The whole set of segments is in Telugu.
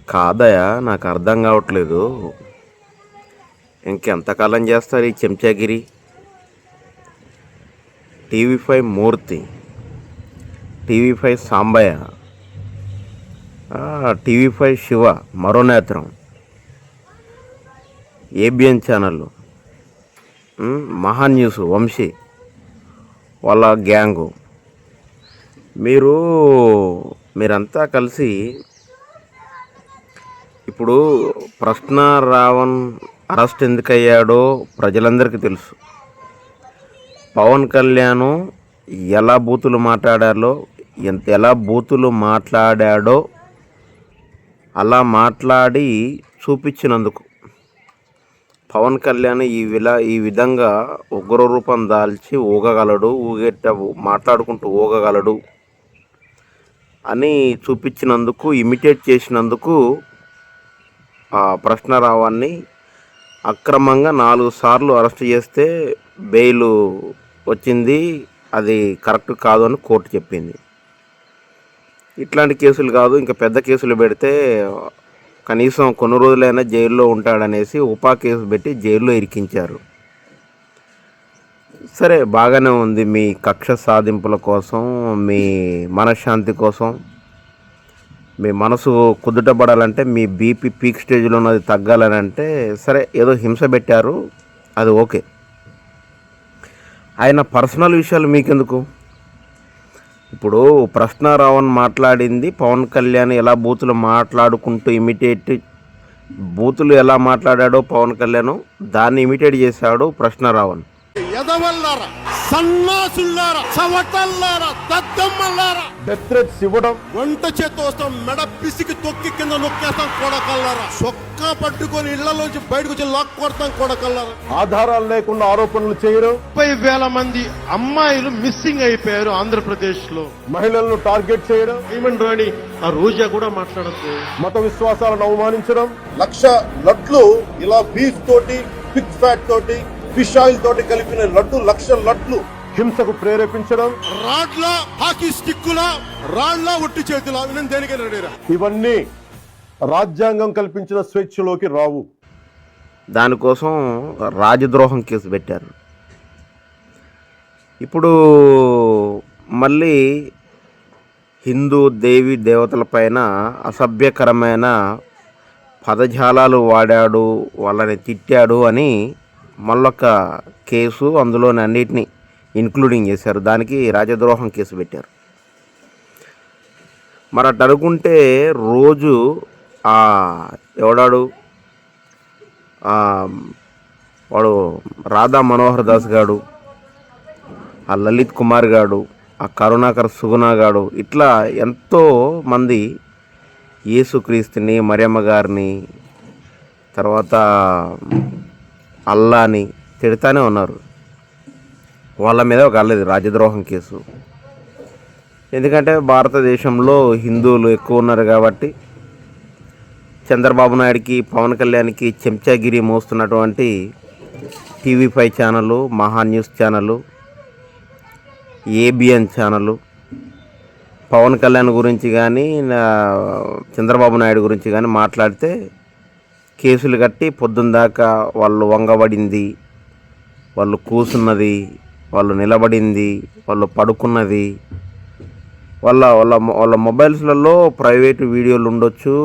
కాదయా, నాకు అర్థం కావట్లేదు. ఇంకెంతకాలం చేస్తారు ఈ చెంచాగిరి? టీవీ5 మూర్తి, టీవీ5 సాంబయ్య, టీవీ5 శివ మరో నేత్రం, ఏబిఎన్ ఛానల్, మహా న్యూస్ వంశీ వాళ్ళ గ్యాంగు, మీరంతా కలిసి ఇప్పుడు ప్రశ్న రావణ్ అరెస్ట్ ఎందుకయ్యాడో ప్రజలందరికీ తెలుసు. పవన్ కళ్యాణ్ ఎలా బూతులు మాట్లాడాడో అలా మాట్లాడి చూపించినందుకు పవన్ కళ్యాణ్ ఈ విధంగా ఉగ్ర రూపం దాల్చి ఊగగలడు, మాట్లాడుకుంటూ ఊగగలడు అని చూపించినందుకు, ఇమిటేట్ చేసినందుకు ప్రశ్న రావాన్ని అక్రమంగా 4 సార్లు అరెస్ట్ చేస్తే బెయిల్ వచ్చింది. అది కరెక్ట్ కాదు అని కోర్టు చెప్పింది. ఇట్లాంటి కేసులు కాదు, ఇంకా పెద్ద కేసులు పెడితే కనీసం కొన్ని రోజులైనా జైల్లో ఉంటాడనేసి ఉపా కేసు పెట్టి జైల్లో ఇరికించారు. సరే, బాగానే ఉంది. మీ కక్ష సాధింపుల కోసం, మీ మనశ్శాంతి కోసం, మీ మనసు కుదుటపడాలంటే, మీ బీపీ పీక్ స్టేజ్లో ఉన్నది తగ్గాలని అంటే సరే, ఏదో హింస పెట్టారు, అది ఓకే. ఆయన పర్సనల్ విషయాలు మీకెందుకు? ఇప్పుడు ప్రశ్న రావణ్ మాట్లాడింది పవన్ కళ్యాణ్ ఎలా బూతులు మాట్లాడుకుంటూ బూతులు ఎలా మాట్లాడాడో పవన్ కళ్యాణ్ దాన్ని ఇమిటేట్ చేశాడు ప్రశ్న రావణ్. ఎదవల్లారా, సన్నాసుల్లారా, చవటల్లారా, దద్దమ్మల్లారా, డెత్ థ్రెట్స్ ఇవ్వడం, వంట చేత్తో వస్తాం, మెడ పిసికి తొక్కి కింద నొక్కేస్తాం కొడకల్లారా, సొక్కా పట్టుకొని ఇళ్లలోంచి బయటకు వచ్చి లాక్ కొడతాం కొడకల్లారా, ఆధారాలు లేకుండా ఆరోపణలు చేయడం, 30,000 మంది అమ్మాయిలు మిస్సింగ్ అయిపోయారు ఆంధ్రప్రదేశ్ లో, మహిళలను టార్గెట్ చేయడం, ఈవెన్ రాణి ఆ రోజా కూడా మాట్లాడద్దు, మత విశ్వాసాలను అవమానించడం, 1,00,000 లడ్లు ఇలా బీఫ్ తోటి, పిగ్ ఫ్యాట్ తోటి, ఫిష్ ఆయిల్ తోటి కలిపిన లడ్డు, 1,00,000 లడ్లు, హింసకు ప్రేరేపించడం, రాడ్ల హాకీ స్టిక్కుల రాళ్ల ఒట్టి చేతుల, నేను దేనికైనా రెడీరా. ఇవన్నీ రాజ్యాంగం కల్పించిన స్వేచ్ఛలోకి రావు. దానికోసం రాజద్రోహం కేసు పెట్టారు. ఇప్పుడు మళ్ళీ హిందూ దేవి దేవతలపైన అసభ్యకరమైన పదజాలాలు వాడాడు, వాళ్ళని తిట్టాడు అని మళ్ళొక కేసు, అందులోని అన్నిటినీ ఇంక్లూడింగ్ చేశారు. దానికి రాజద్రోహం కేసు పెట్టారు. మరి అటు అనుకుంటే రోజు ఎవడాడు వాడు రాధా మనోహర్ దాస్ గాడు, ఆ లలిత్ కుమార్ గాడు, ఆ కరుణాకర్ సుగుణ గాడు, ఇట్లా ఎంతో మంది యేసుక్రీస్తుని, మరియమ్మ గారిని, తర్వాత అల్లాని తిడతానే ఉన్నారు. వాళ్ళ మీద ఒక రాజద్రోహం కేసు. ఎందుకంటే భారతదేశంలో హిందువులు ఎక్కువ ఉన్నారు కాబట్టి చంద్రబాబు నాయుడికి, పవన్ కళ్యాణ్కి చెంచాగిరి మోస్తున్నటువంటి టీవీ5 ఛానళ్ళు, మహా న్యూస్ ఛానళ్ళు, ఏబిఎన్ ఛానళ్ళు పవన్ కళ్యాణ్ గురించి కానీ చంద్రబాబు నాయుడు గురించి కానీ మాట్లాడితే కేసులు కట్టి పొద్దున్న దాకా వాళ్ళు వంగబడింది, వాళ్ళు కూసున్నది, వాళ్ళు నిలబడింది, వాళ్ళు పడుకున్నది, వాళ్ళ మొబైల్స్లలో ప్రైవేట్ వీడియోలు ఉండొచ్చు.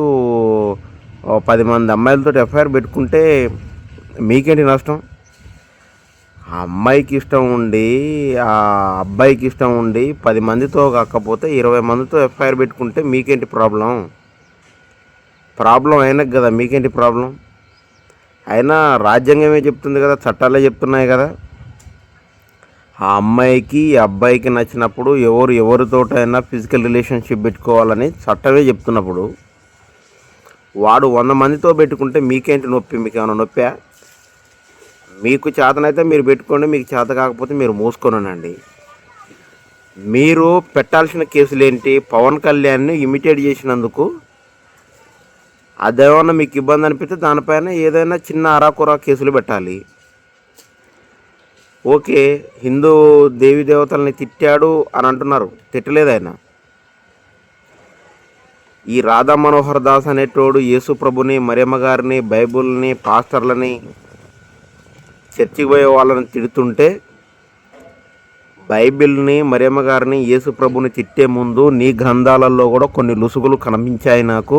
10 మంది అమ్మాయిలతో ఎఫ్ఐఆర్ పెట్టుకుంటే మీకేంటి నష్టం? ఆ అమ్మాయికి ఇష్టం ఉండి, ఆ అబ్బాయికి ఇష్టం ఉండి 10 మందితో కాకపోతే 20 మందితో ఎఫ్ఐఆర్ పెట్టుకుంటే మీకేంటి ప్రాబ్లం? ఆయనకు కదా, మీకేంటి ప్రాబ్లం? అయినా రాజ్యాంగమే చెప్తుంది కదా, చట్టాలే చెప్తున్నాయి కదా. ఆ అమ్మాయికి అబ్బాయికి నచ్చినప్పుడు ఎవరితోటైనా ఫిజికల్ రిలేషన్షిప్ పెట్టుకోవాలని చట్టమే చెప్తున్నప్పుడు వాడు 100 మందితో పెట్టుకుంటే మీకేంటి నొప్పి? మీకు ఏమైనా నొప్పా? మీకు చేతనైతే మీరు పెట్టుకోండి, మీకు చేత కాకపోతే మీరు మూసుకోనండి. మీరు పెట్టాల్సిన కేసులు ఏంటి? పవన్ కళ్యాణ్ని ఇమిటేట్ చేసినందుకు అదేమన్నా మీకు ఇబ్బంది అనిపిస్తే దానిపైన ఏదైనా చిన్న అరాకొరా కేసులు పెట్టాలి. ఓకే, హిందూ దేవి దేవతల్ని తిట్టాడు అని అంటున్నారు, తిట్టలేదు ఆయన. ఈ రాధా మనోహర్ దాస్ అనేటోడు యేసు ప్రభుని, మరియమ్మ గారిని, బైబుల్ని, పాస్టర్లని, చర్చికి పోయే వాళ్ళని తిడుతుంటే బైబిల్ని, మరియమ్మ గారిని, యేసు ప్రభుని తిట్టే ముందు నీ గ్రంథాలలో కూడా కొన్ని లుసుగులు కనిపించాయి నాకు,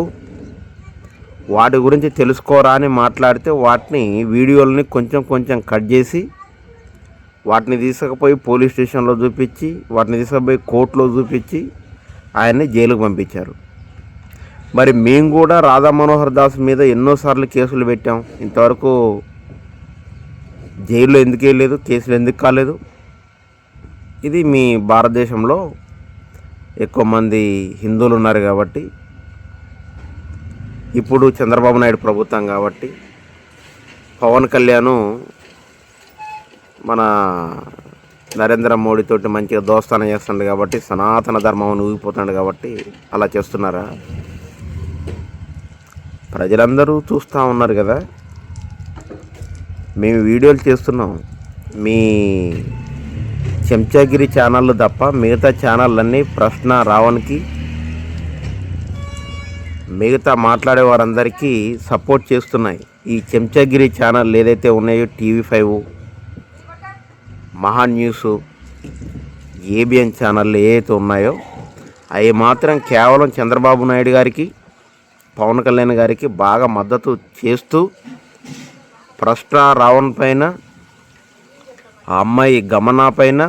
వాటి గురించి తెలుసుకోరా అని మాట్లాడితే వాటిని వీడియోలని కొంచెం కొంచెం కట్ చేసి వాటిని తీసుకుపోయి పోలీస్ స్టేషన్లో చూపించి, వాటిని తీసుకుపోయి కోర్టులో చూపించి ఆయన్ని జైలుకు పంపించారు. మరి మేము కూడా రాధా మనోహర్ దాస్ మీద ఎన్నోసార్లు కేసులు పెట్టాం. ఇంతవరకు జైల్లో ఎందుకు వెళ్ళలేదు, కేసులు ఎందుకు కాలేదు? ఇది మీ భారతదేశంలో ఎక్కువ మంది హిందువులు ఉన్నారు కాబట్టి, ఇప్పుడు చంద్రబాబు నాయుడు ప్రభుత్వం కాబట్టి, పవన్ కళ్యాణ్ మన నరేంద్ర మోడీతోటి మంచిగా దోస్తానం చేస్తున్నాడు కాబట్టి, సనాతన ధర్మం ఊగిపోతున్నాడు కాబట్టి అలా చేస్తున్నారా? ప్రజలందరూ చూస్తూ ఉన్నారు కదా, మేము వీడియోలు చేస్తున్నాం. మీ చెంచాగిరి ఛానళ్ళు తప్ప మిగతా ఛానళ్ళన్నీ ప్రశ్న రావణ్కి, మిగతా మాట్లాడే వారందరికీ సపోర్ట్ చేస్తున్నాయి. ఈ చెంచాగిరి ఛానల్ ఏదైతే ఉన్నాయో, TV5, మహా న్యూస్, ఏబిఎన్ ఛానళ్ళు ఏవైతే ఉన్నాయో అవి మాత్రం కేవలం చంద్రబాబు నాయుడు గారికి, పవన్ కళ్యాణ్ గారికి బాగా మద్దతు చేస్తూ ప్రశ్న రావణ్ పైన, ఆ అమ్మాయి గమనా పైన,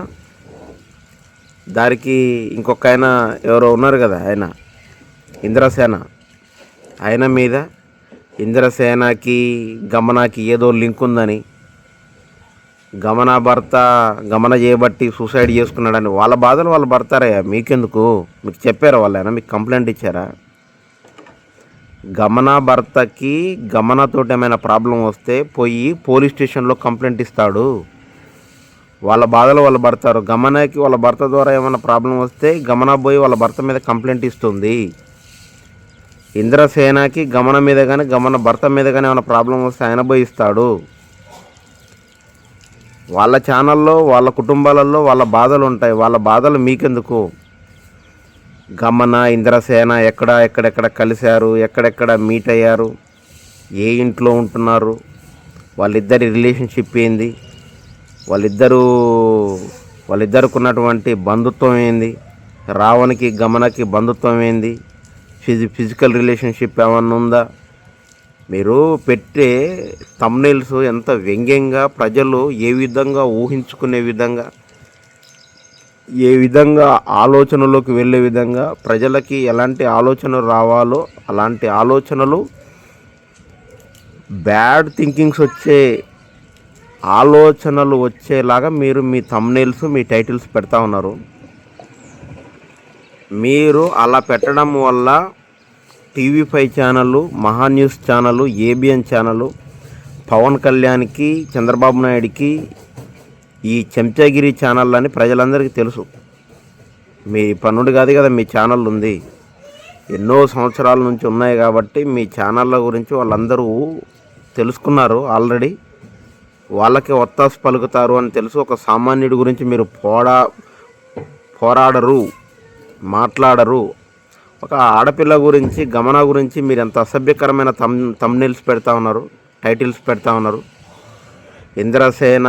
దానికి ఇంకొక ఆయన ఎవరో ఉన్నారు కదా, ఆయన ఇంద్రసేన, ఆయన మీద, ఇంద్రసేనకి గమనాకి ఏదో లింక్ ఉందని, గమన భర్త గమన చేయబట్టి సూసైడ్ చేసుకున్నాడని వాళ్ళ బాధలు వాళ్ళు పడతారయ్యా. మీకెందుకు? మీకు చెప్పారా వాళ్ళైనా? మీకు కంప్లైంట్ ఇచ్చారా? గమన భర్తకి గమనతోటి ఏమైనా ప్రాబ్లం వస్తే పోయి పోలీస్ స్టేషన్లో కంప్లైంట్ ఇస్తాడు. వాళ్ళ బాధలు వాళ్ళు పడతారు. గమనకి వాళ్ళ భర్త ద్వారా ఏమైనా ప్రాబ్లం వస్తే గమన పోయి వాళ్ళ భర్త మీద కంప్లైంట్ ఇస్తుంది. ఇంద్రసేనకి గమన మీద కానీ, గమన భర్త మీద కానీ ఏమైనా ప్రాబ్లం వస్తే ఆయన పోయి ఇస్తాడు. వాళ్ళ ఛానల్లో, వాళ్ళ కుటుంబాలలో వాళ్ళ బాధలు ఉంటాయి. వాళ్ళ బాధలు మీకెందుకు? గమన, ఇంద్రసేన ఎక్కడెక్కడ కలిశారు, ఎక్కడెక్కడ మీట్ అయ్యారు, ఏ ఇంట్లో ఉంటున్నారు, వాళ్ళిద్దరి రిలేషన్షిప్ ఏంది, వాళ్ళిద్దరికి ఉన్నటువంటి బంధుత్వం ఏంది, రావణ్కి గమనకి బంధుత్వం ఏంది, ఫిజికల్ రిలేషన్షిప్ ఏమన్నా ఉందా? మీరు పెట్టే థంబ్నెయిల్స్ ఎంత వ్యంగ్యంగా, ప్రజలు ఏ విధంగా ఊహించుకునే విధంగా, ఏ విధంగా ఆలోచనలోకి వెళ్ళే విధంగా, ప్రజలకి ఎలాంటి ఆలోచనలు రావాలో అలాంటి ఆలోచనలు, బ్యాడ్ థింకింగ్స్ వచ్చే ఆలోచనలు వచ్చేలాగా మీరు మీ థంబ్నెయిల్స్, మీ టైటిల్స్ పెడతా ఉన్నారు. మీరు అలా పెట్టడం వల్ల TV5 ఛానళ్ళు, మహా న్యూస్ ఛానళ్ళు, ఏబిఎన్ ఛానళ్ళు, పవన్ కళ్యాణ్కి, చంద్రబాబు నాయుడికి ఈ చెంచాగిరి ఛానల్ అని ప్రజలందరికీ తెలుసు. మీ పన్నుడు కాదు కదా మీ ఛానల్ ఉంది, ఎన్నో సంవత్సరాల నుంచి ఉన్నాయి కాబట్టి మీ ఛానళ్ళ గురించి వాళ్ళందరూ తెలుసుకున్నారు ఆల్రెడీ. వాళ్ళకి ఒత్తాసు పలుకుతారు అని తెలుసు. ఒక సామాన్యుడి గురించి మీరు పోరాడరు, మాట్లాడరు. ఒక ఆడపిల్ల గురించి, గమన గురించి మీరు ఎంత అసభ్యకరమైన థంబ్నెయిల్స్ పెడతా ఉన్నారు, టైటిల్స్ పెడతా ఉన్నారు. ఇంద్రసేన,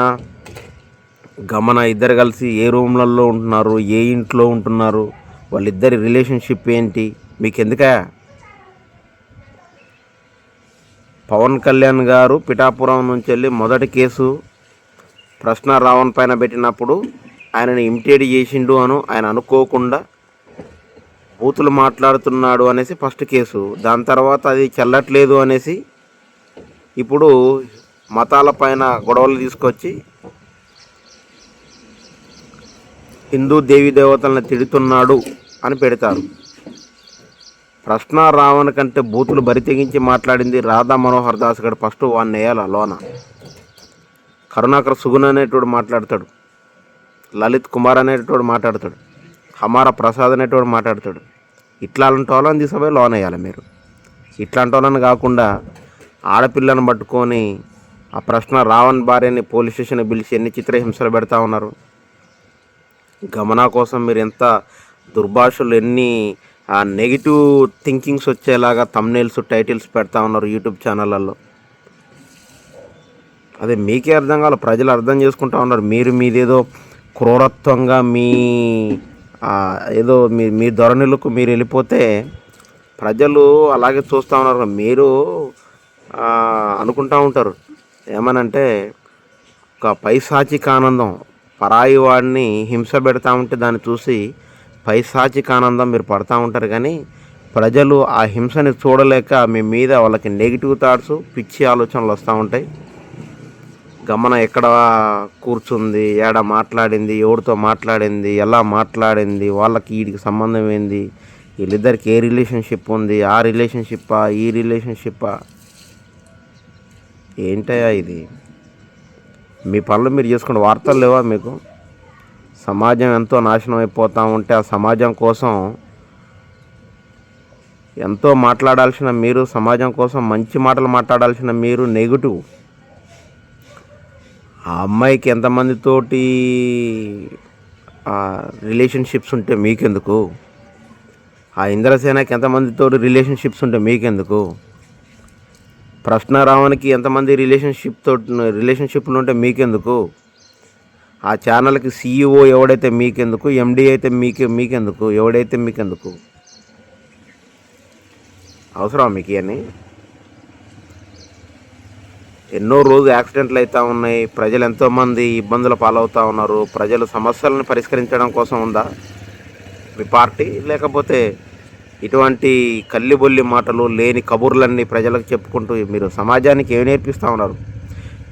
గమన ఇద్దరు కలిసి ఏ రూమ్లలో ఉంటున్నారు, ఏ ఇంట్లో ఉంటున్నారు, వాళ్ళిద్దరి రిలేషన్షిప్ ఏంటి, మీకు ఎందుకా? పవన్ కళ్యాణ్ గారు పిఠాపురం నుంచి వెళ్ళి మొదటి కేసు ప్రశ్న రావణ్ పైన పెట్టినప్పుడు ఆయనని ఇమిటేట్ చేసిండు అను ఆయన అనుకోకుండా బూతులు మాట్లాడుతున్నాడు అనేసి ఫస్ట్ కేసు. దాని తర్వాత అది చెల్లట్లేదు అనేసి ఇప్పుడు మతాల పైన గొడవలు తీసుకొచ్చి హిందూ దేవీ దేవతలను తిడుతున్నాడు అని పెడతారు. ప్రశ్న రావణ్ కంటే బూతులు బరి తెగించి మాట్లాడింది రాధా మనోహర్ దాస్ గారు. ఫస్ట్ వాడిని వేయాల లోన. కరుణాకర్ సుగుణ్ అనేటోడు మాట్లాడతాడు, లలిత్ కుమార్ అనేటోడు మాట్లాడతాడు, హమారా ప్రసాద్ అనేటోడు మాట్లాడతాడు. ఇట్లాంటి వాళ్ళని తీసుకుపోయి లోన్ వేయాలి మీరు. ఇట్లాంటి వాళ్ళని కాకుండా ఆడపిల్లను పట్టుకొని ఆ ప్రశ్న రావణ్ భార్యని పోలీస్ స్టేషన్కి పిలిచి ఎన్ని చిత్రహింసలు పెడతా ఉన్నారు. గమనా కోసం మీరు ఎంత దుర్భాషలు, ఎన్ని ఆ నెగిటివ్ థింకింగ్స్ వచ్చేలాగా థంబ్నెయిల్స్ టైటిల్స్ పెడతా ఉన్నారు యూట్యూబ్ ఛానళ్ళల్లో. అదే మీకే అర్థం కావాలి, ప్రజలు అర్థం చేసుకుంటా ఉన్నారు. మీదేదో క్రూరత్వంగా ఏదో మీ ధోరణులకు మీరు వెళ్ళిపోతే ప్రజలు అలాగే చూస్తూ ఉన్నారు. మీరు అనుకుంటూ ఉంటారు ఏమనంటే ఒక పైశాచిక ఆనందం, పరాయి వాడిని హింస పెడతా ఉంటే దాన్ని చూసి పైశాచిక ఆనందం మీరు పడతా ఉంటారు. కానీ ప్రజలు ఆ హింసని చూడలేక మీ మీద వాళ్ళకి నెగిటివ్ థాట్స్, పిచ్చి ఆలోచనలు వస్తూ ఉంటాయి. గమన ఎక్కడ కూర్చుంది, ఏడ మాట్లాడింది, ఎవరితో మాట్లాడింది, ఎలా మాట్లాడింది, వాళ్ళకి వీడికి సంబంధం ఏంది, వీళ్ళిద్దరికి ఏ రిలేషన్షిప్ ఉంది, ఆ రిలేషన్షిప్పా, ఈ రిలేషన్షిప్పా, ఏంటయ్యా ఇది? మీ పనులు మీరు చేసుకునే వార్తలు లేవా మీకు? సమాజం ఎంతో నాశనం అయిపోతూ ఉంటే ఆ సమాజం కోసం ఎంతో మాట్లాడాల్సిన మీరు, సమాజం కోసం మంచి మాటలు మాట్లాడాల్సిన మీరు నెగిటివ్. ఆ అమ్మాయికి ఎంతమందితోటి రిలేషన్షిప్స్ ఉంటే మీకెందుకు? ఆ ఇంద్రసేనకి ఎంతమందితోటి రిలేషన్షిప్స్ ఉంటే మీకెందుకు? ప్రశ్నారావణ్కి ఎంతమంది రిలేషన్షిప్లు ఉంటే మీకెందుకు? ఆ ఛానల్కి CEO ఎవడైతే మీకెందుకు? MD అయితే మీకెందుకు? ఎవడైతే మీకెందుకు? అవసరం మీకు అని? ఎన్నో రోజు యాక్సిడెంట్లు అవుతూ ఉన్నాయి, ప్రజలు ఎంతోమంది ఇబ్బందుల పాలవుతూ ఉన్నారు. ప్రజలు సమస్యలను పరిష్కరించడం కోసం ఉందా మీ పార్టీ? లేకపోతే ఇటువంటి కల్లిబొల్లి మాటలు, లేని కబుర్లన్నీ ప్రజలకు చెప్పుకుంటూ మీరు సమాజానికి ఏం నేర్పిస్తూ ఉన్నారు?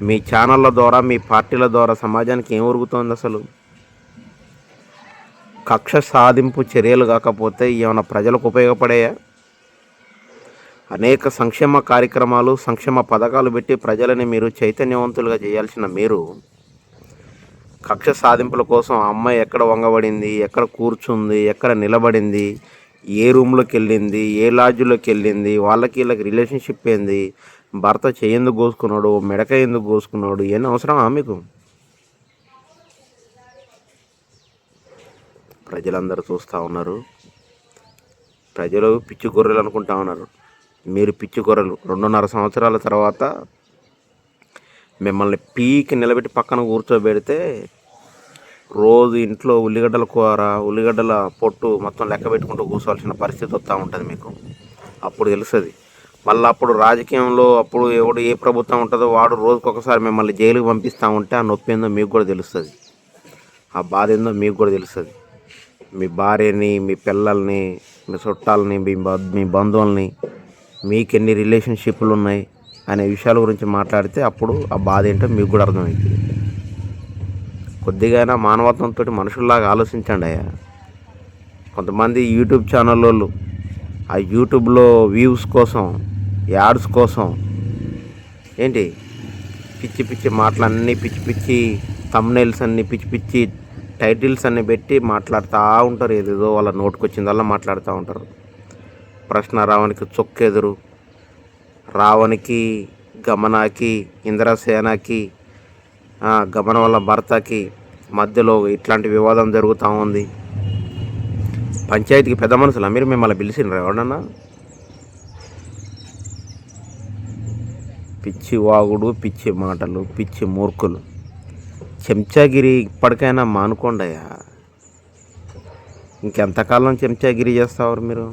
మీ ఛానళ్ళ ద్వారా, మీ పార్టీల ద్వారా సమాజానికి ఏం ఉరుగుతోంది అసలు? కక్ష సాధింపు చర్యలు కాకపోతే ఏమైనా ప్రజలకు ఉపయోగపడాయా? అనేక సంక్షేమ కార్యక్రమాలు, సంక్షేమ పథకాలు పెట్టి ప్రజలని మీరు చైతన్యవంతులుగా చేయాల్సిన మీరు కక్ష సాధింపుల కోసం ఆ అమ్మాయి ఎక్కడ వంగబడింది, ఎక్కడ కూర్చుంది, ఎక్కడ నిలబడింది, ఏ రూమ్లోకి వెళ్ళింది, ఏ లాడ్జ్లోకి వెళ్ళింది, వాళ్ళకి వీళ్ళకి రిలేషన్షిప్ ఏంది, భర్త చేయందుకు కోసుకున్నాడు, మెడక ఎందుకు కోసుకున్నాడు, ఇవన్నీ అవసరమా మీకు? ప్రజలందరూ చూస్తూ ఉన్నారు. ప్రజలు పిచ్చి గొర్రెలు అనుకుంటా ఉన్నారు. మీరు పిచ్చి గొర్రెలు. 2.5 సంవత్సరాల తర్వాత మిమ్మల్ని పీకి నిలబెట్టి పక్కన కూర్చోబెడితే రోజు ఇంట్లో ఉల్లిగడ్డల కూర, ఉల్లిగడ్డల పొట్టు మొత్తం లెక్క పెట్టుకుంటూ కూర్చోవాల్సిన పరిస్థితి వస్తూ ఉంటుంది మీకు. అప్పుడు తెలుస్తుంది. మళ్ళీ అప్పుడు రాజకీయంలో అప్పుడు ఏ ప్రభుత్వం ఉంటుందో వాడు రోజుకొకసారి మిమ్మల్ని జైలుకి పంపిస్తూ ఉంటే ఆ నొప్పి ఏందో మీకు కూడా తెలుస్తుంది, ఆ బాధ ఏందో మీకు కూడా తెలుస్తుంది. మీ భార్యని, మీ పిల్లల్ని, మీ చుట్టాలని, మీ బంధువుల్ని, మీకు ఎన్ని రిలేషన్షిప్లు ఉన్నాయి అనే విషయాల గురించి మాట్లాడితే అప్పుడు ఆ బాధ ఏంటో మీకు కూడా అర్థమైంది. కొద్దిగా మానవత్వంతో మనుషుల్లాగా ఆలోచించండి అయ్యా. కొంతమంది యూట్యూబ్ ఛానల్ వాళ్ళు ఆ యూట్యూబ్లో వ్యూస్ కోసం, యాడ్స్ కోసం ఏంటి పిచ్చి పిచ్చి మాటలన్నీ, పిచ్చి పిచ్చి థంబ్నెయిల్స్ అన్నీ, పిచ్చి పిచ్చి టైటిల్స్ అన్నీ పెట్టి మాట్లాడుతూ ఉంటారు. ఏదేదో వాళ్ళ నోటుకొచ్చిందల్లా మాట్లాడుతూ ఉంటారు. ప్రశ్నారావణ్కి చొక్కెదురు, రావణ్కి, గమనాకి, ఇంద్రసేనకి, గమన వాళ్ళ భర్తకి మధ్యలో ఇట్లాంటి వివాదం జరుగుతూ ఉంది. పంచాయతీకి పెద్ద మనుషులు మీరు మిమ్మల్ని పిలిచినారు ఎవడన్నా? పిచ్చి వాగుడు, పిచ్చి మాటలు, పిచ్చి మూర్ఖులు. చెంచాగిరి ఇప్పటికైనా మానుకోండి అయ్యా. ఇంకెంతకాలం చెంచాగిరి చేస్తావారు మీరు?